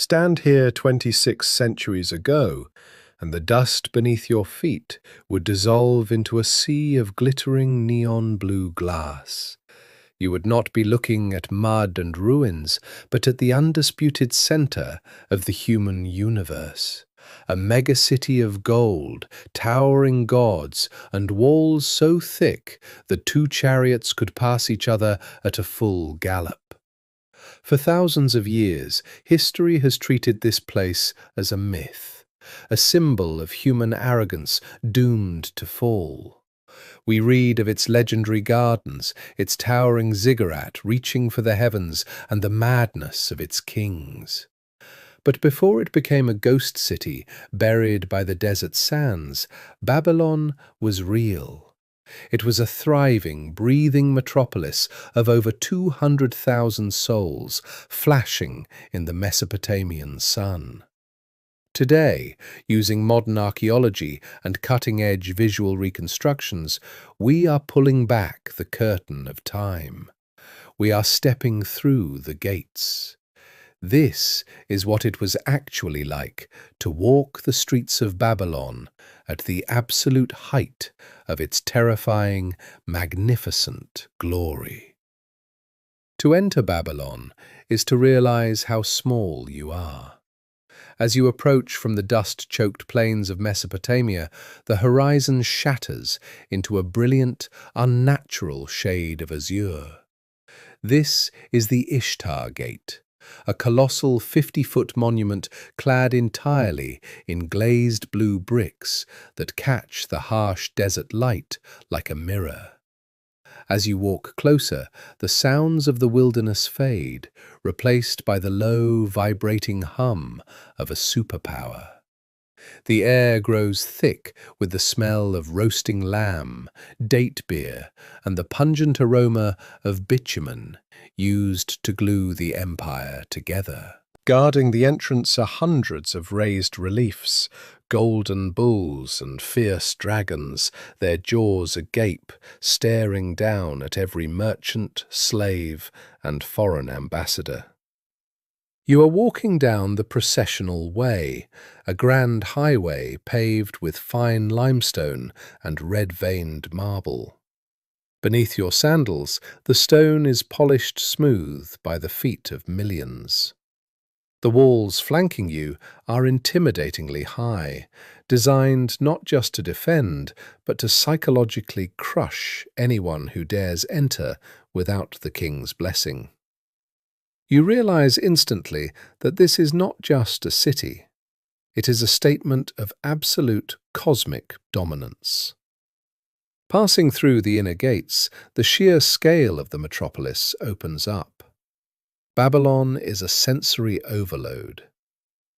Stand here 26 centuries ago, and the dust beneath your feet would dissolve into a sea of glittering neon blue glass. You would not be looking at mud and ruins, but at the undisputed center of the human universe. A megacity of gold, towering gods, and walls so thick that two chariots could pass each other at a full gallop. For thousands of years, history has treated this place as a myth, a symbol of human arrogance doomed to fall. We read of its legendary gardens, its towering ziggurat reaching for the heavens, and the madness of its kings. But before it became a ghost city buried by the desert sands, Babylon was real. It was a thriving, breathing metropolis of over 200,000 souls, flashing in the Mesopotamian sun. Today, using modern archaeology and cutting-edge visual reconstructions, we are pulling back the curtain of time. We are stepping through the gates. This is what it was actually like to walk the streets of Babylon at the absolute height of its terrifying, magnificent glory. To enter Babylon is to realize how small you are. As you approach from the dust-choked plains of Mesopotamia, the horizon shatters into a brilliant, unnatural shade of azure. This is the Ishtar Gate, a colossal 50-foot monument clad entirely in glazed blue bricks that catch the harsh desert light like a mirror. As you walk closer, the sounds of the wilderness fade, replaced by the low, vibrating hum of a superpower. The air grows thick with the smell of roasting lamb, date beer, and the pungent aroma of bitumen used to glue the empire together. Guarding the entrance are hundreds of raised reliefs, golden bulls and fierce dragons, their jaws agape, staring down at every merchant, slave, and foreign ambassador. You are walking down the Processional Way, a grand highway paved with fine limestone and red-veined marble. Beneath your sandals, the stone is polished smooth by the feet of millions. The walls flanking you are intimidatingly high, designed not just to defend, but to psychologically crush anyone who dares enter without the king's blessing. You realize instantly that this is not just a city. It is a statement of absolute cosmic dominance. Passing through the inner gates, the sheer scale of the metropolis opens up. Babylon is a sensory overload.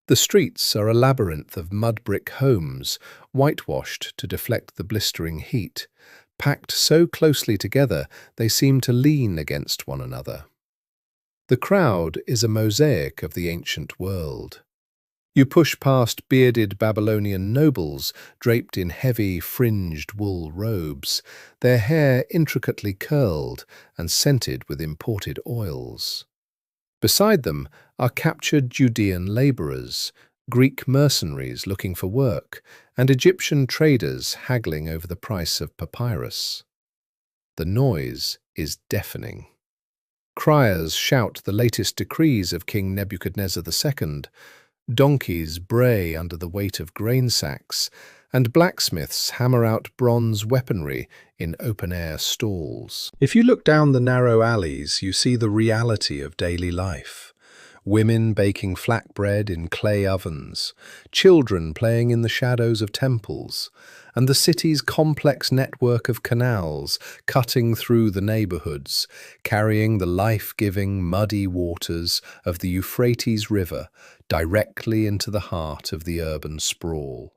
The streets are a labyrinth of mud-brick homes, whitewashed to deflect the blistering heat, packed so closely together they seem to lean against one another. The crowd is a mosaic of the ancient world. You push past bearded Babylonian nobles draped in heavy, fringed wool robes, their hair intricately curled and scented with imported oils. Beside them are captured Judean laborers, Greek mercenaries looking for work, and Egyptian traders haggling over the price of papyrus. The noise is deafening. Criers shout the latest decrees of King Nebuchadnezzar II, donkeys bray under the weight of grain sacks, and blacksmiths hammer out bronze weaponry in open-air stalls. If you look down the narrow alleys, you see the reality of daily life. Women baking flatbread in clay ovens, children playing in the shadows of temples, and the city's complex network of canals cutting through the neighborhoods, carrying the life-giving, muddy waters of the Euphrates River directly into the heart of the urban sprawl.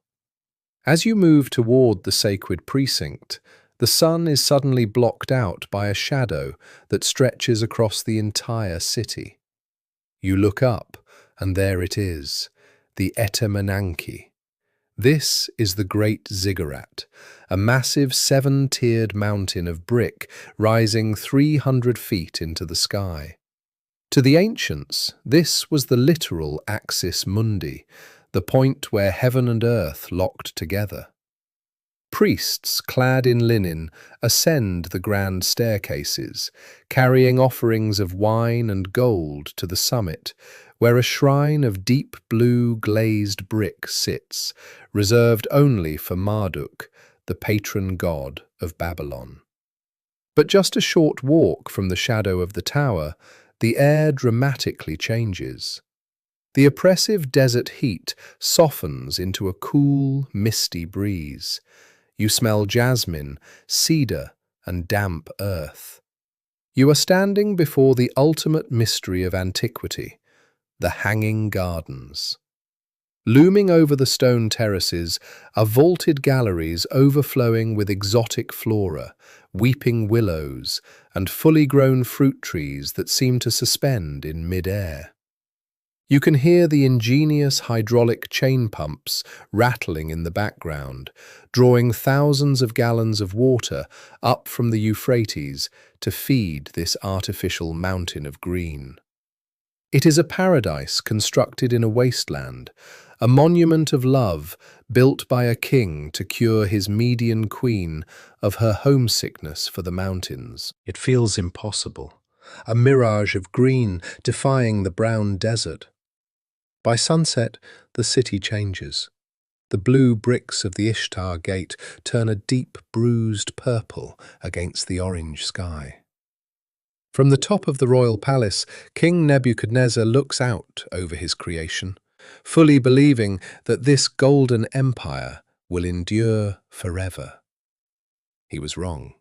As you move toward the sacred precinct, the sun is suddenly blocked out by a shadow that stretches across the entire city. You look up, and there it is, the Etemenanki. This is the Great Ziggurat, a massive 7-tiered mountain of brick rising 300 feet into the sky. To the ancients, this was the literal axis mundi, the point where heaven and earth locked together. Priests, clad in linen, ascend the grand staircases, carrying offerings of wine and gold to the summit, where a shrine of deep blue glazed brick sits, reserved only for Marduk, the patron god of Babylon. But just a short walk from the shadow of the tower, the air dramatically changes. The oppressive desert heat softens into a cool, misty breeze. You smell jasmine, cedar, and damp earth. You are standing before the ultimate mystery of antiquity, the Hanging Gardens. Looming over the stone terraces are vaulted galleries overflowing with exotic flora, weeping willows, and fully grown fruit trees that seem to suspend in mid-air. You can hear the ingenious hydraulic chain pumps rattling in the background, drawing thousands of gallons of water up from the Euphrates to feed this artificial mountain of green. It is a paradise constructed in a wasteland, a monument of love built by a king to cure his Median queen of her homesickness for the mountains. It feels impossible, a mirage of green defying the brown desert. By sunset, the city changes. The blue bricks of the Ishtar Gate turn a deep bruised purple against the orange sky. From the top of the royal palace, King Nebuchadnezzar looks out over his creation, fully believing that this golden empire will endure forever. He was wrong.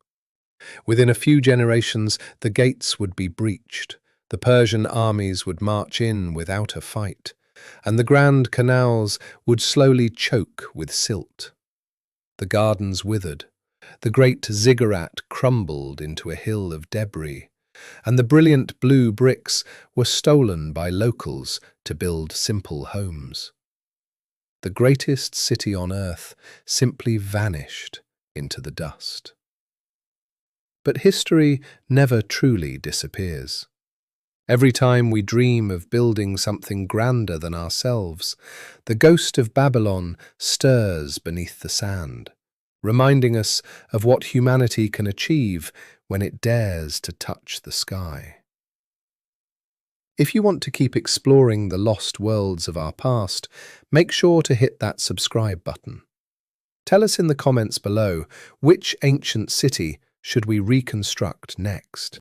Within a few generations, the gates would be breached, the Persian armies would march in without a fight, and the grand canals would slowly choke with silt. The gardens withered, the great ziggurat crumbled into a hill of debris, and the brilliant blue bricks were stolen by locals to build simple homes. The greatest city on earth simply vanished into the dust. But history never truly disappears. Every time we dream of building something grander than ourselves, the ghost of Babylon stirs beneath the sand, reminding us of what humanity can achieve when it dares to touch the sky. If you want to keep exploring the lost worlds of our past, make sure to hit that subscribe button. Tell us in the comments below, which ancient city should we reconstruct next?